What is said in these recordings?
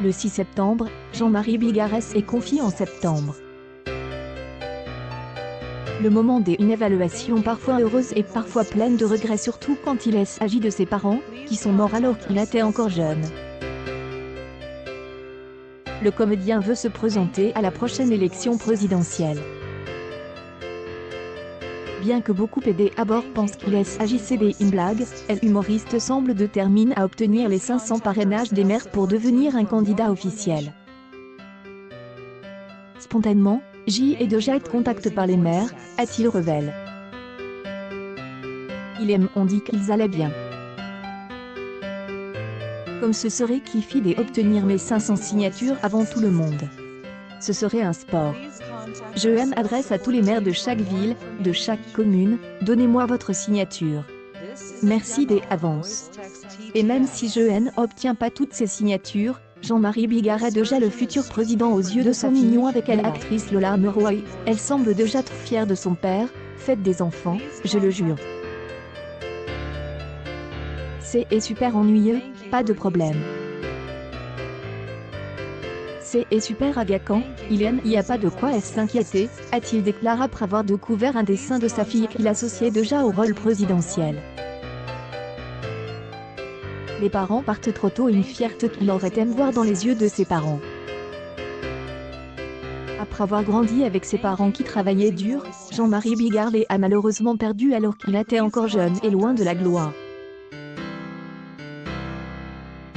Le 6 septembre, Jean-Marie Bigarès est confié en septembre. Le moment d'une évaluation parfois heureuse et parfois pleine de regrets, surtout quand il s'agit de ses parents, qui sont morts alors qu'il était encore jeune. Le comédien veut se présenter à la prochaine élection présidentielle. Bien que beaucoup à bord pensent qu'il s'agissait d'une blague, l'humoriste semble déterminé à obtenir les 500 parrainages des maires pour devenir un candidat officiel. Spontanément, J est déjà été contacté par les maires, a-t-il révélé. On dit qu'ils allaient bien. Comme ce serait qui fit d'obtenir mes 500 signatures avant tout le monde. Ce serait un sport. Je adresse à tous les maires de chaque ville, de chaque commune, donnez-moi votre signature. Merci d'avance. Et même si je n'obtiens pas toutes ces signatures, Jean-Marie Bigard est déjà le futur président aux yeux de son union avec l'actrice Lola Meroy. Elle semble déjà trop fière de son père, faites des enfants, je le jure. C'est super ennuyeux, pas de problème. C'est super agaçant, il n'y a pas de quoi s'inquiéter, a-t-il déclaré après avoir découvert un dessin de sa fille qu'il associait déjà au rôle présidentiel. Les parents partent trop tôt, une fierté qu'il aurait aimé voir dans les yeux de ses parents. Après avoir grandi avec ses parents qui travaillaient dur, Jean-Marie Bigard les a malheureusement perdus alors qu'il était encore jeune et loin de la gloire.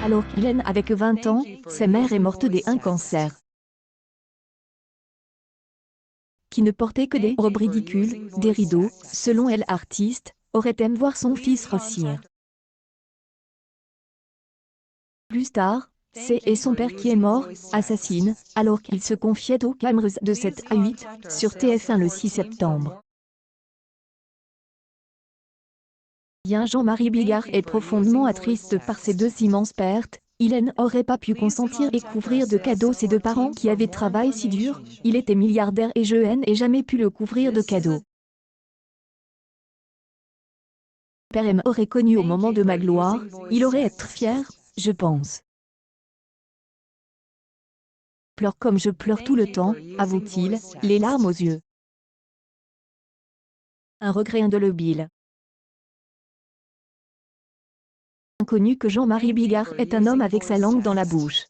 Alors qu'il avait que 20 ans, sa mère est morte d'un cancer. Qui ne portait que des robes ridicules, des rideaux, selon elle artiste, aurait aimé voir son fils réussir. Plus tard, c'est son père qui est mort, assassine, alors qu'il se confiait aux caméras de 7 à 8, sur TF1 le 6 septembre. Bien Jean-Marie Bigard est profondément attriste par ces deux immenses pertes, il n'aurait pas pu consentir et couvrir de cadeaux ses deux parents qui avaient travaillé si dur, il était milliardaire et je n'ai jamais pu le couvrir de cadeaux. Père m'aurait connu au moment de ma gloire, il aurait été fier, je pense. Pleure comme je pleure tout le temps, avoue-t-il, les larmes aux yeux. Un regret indélébile. Inconnu que Jean-Marie Bigard est un homme avec sa langue dans la bouche.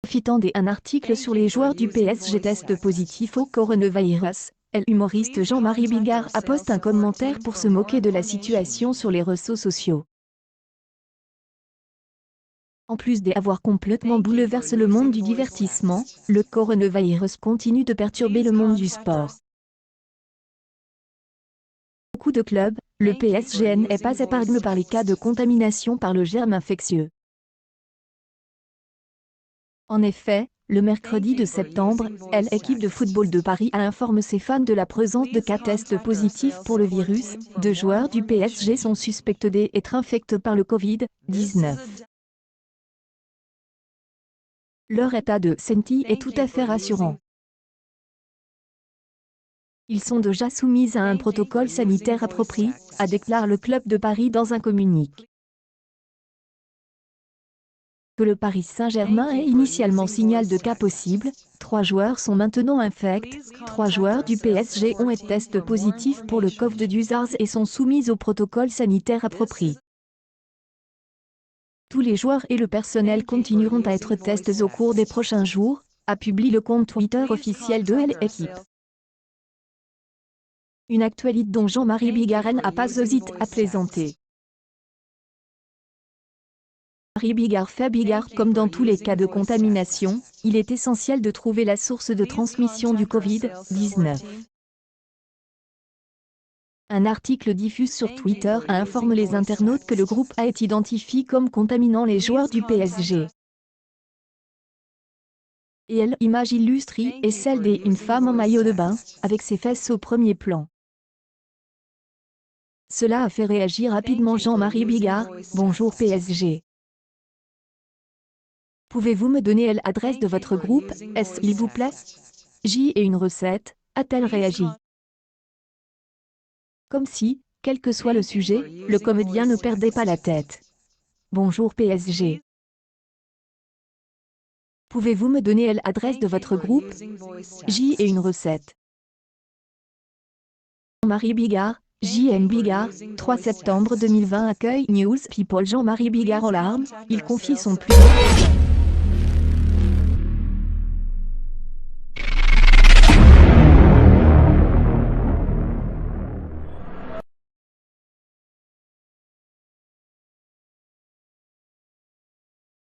Profitant d'un article sur les joueurs du PSG test positif au coronavirus, l'humoriste Jean-Marie Bigard a posté un commentaire pour se moquer de la situation sur les réseaux sociaux. En plus d'avoir complètement bouleversé le monde du divertissement, le coronavirus continue de perturber le monde du sport. Beaucoup de clubs, le PSG n'est pas épargné par les cas de contamination par le germe infectieux. En effet, le mercredi de septembre, l'équipe de football de Paris a informé ses fans de la présence de cas tests positifs pour le virus. Deux joueurs du PSG sont suspectés d'être infectés par le Covid-19. Leur état de santé est tout à fait rassurant. Ils sont déjà soumis à un protocole sanitaire approprié, a déclaré le club de Paris dans un communiqué. Que le Paris Saint-Germain ait initialement signal de cas possibles, 3 joueurs sont maintenant infectés, 3 joueurs du PSG ont été testés positifs pour le Covid-19 et sont soumis au protocole sanitaire approprié. Tous les joueurs et le personnel continueront à être testés au cours des prochains jours, a publié le compte Twitter officiel de l'équipe. Une actualité dont Jean-Marie Bigard n'a pas hésité à plaisanter. Jean-Marie Bigard fait Bigard comme dans tous les cas de contamination, il est essentiel de trouver la source de transmission du Covid-19. Un article diffusé sur Twitter a informé les internautes que le groupe a été identifié comme contaminant les joueurs du PSG. Et l'image illustrée est celle d'une femme en maillot de bain, avec ses fesses au premier plan. Cela a fait réagir rapidement Jean-Marie Bigard, bonjour PSG. Pouvez-vous me donner l'adresse de votre groupe, s'il vous plaît? J et une recette, a-t-elle réagi? Comme si, quel que soit le sujet, le comédien ne perdait pas la tête. Bonjour PSG. Pouvez-vous me donner l'adresse de votre groupe? J et une recette. Jean-Marie Bigard, J.M. Bigard, 3 septembre 2020. Accueil News People. Jean-Marie Bigard en larmes, il confie son plus grand regret.